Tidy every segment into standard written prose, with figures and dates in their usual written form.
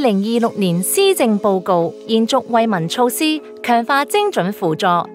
2026年施政報告延續惠民措施，強化精準輔助，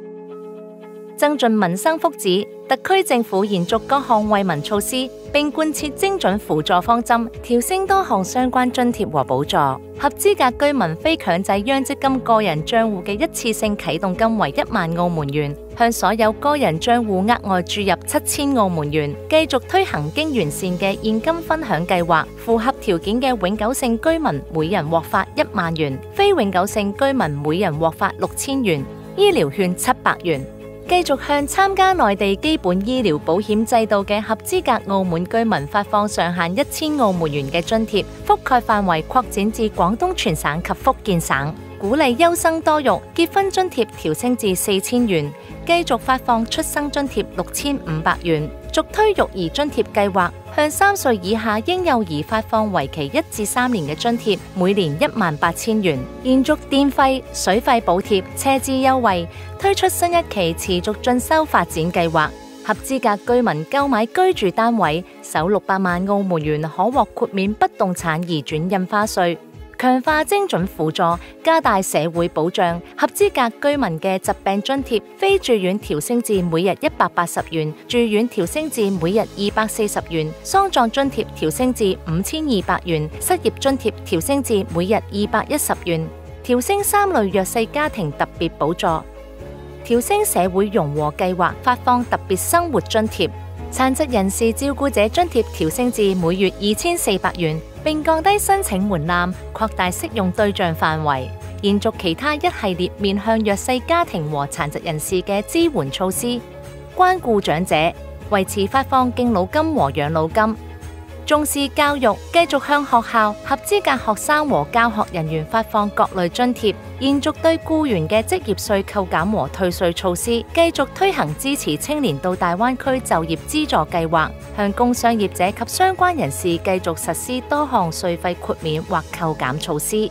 增進民生福祉。特區政府延續各項惠民措施，並貫徹精準輔助方針，調升多項相關津貼和補助。合資格居民非強制央積金個人賬戶嘅一次性啟動金為1萬澳門元，向所有個人賬戶額外注入7000澳門元。繼續推行經完善嘅現金分享計劃，符合條件嘅永久性居民每人獲發1萬元，非永久性居民每人獲發6000元，醫療券700元。繼續向參加內地基本醫療保險制度嘅合資格澳門居民發放上限1000澳門元嘅津貼，覆蓋範圍擴展至廣東全省及福建省。鼓勵優生多育，結婚津貼調升至4000元，繼續發放出生津貼6500元，續推育兒津貼計劃，向3歲以下嬰幼兒發放為期1至3年嘅津貼，每年18000元。延續電費、水費補貼、車資優惠，推出新一期持續進修發展計劃。合資格居民購買居住單位，首600萬澳門元可獲豁免不動產移轉印花稅。強化精準輔助，加大社會保障。合資格居民嘅疾病津貼，非住院調升至每日180元，住院調升至每日240元，喪葬津貼調升至5200元，失業津貼調升至每日210元，調升3類弱勢家庭特別補助，調升社會融和計劃發放特別生活津貼。殘疾人士照顧者津貼調升至每月2400元，並降低申請門檻，擴大適用對象範圍，延續其他一系列面向弱勢家庭和殘疾人士嘅支援措施，關顧長者，維持發放敬老金和養老金。重視教育，繼續向學校、合資格學生和教學人員發放各類津貼，延續對僱員嘅職業稅扣減和退稅措施，繼續推行支持青年到大灣區就業資助計劃，向工商業者及相關人士繼續實施多項稅費豁免或扣減措施。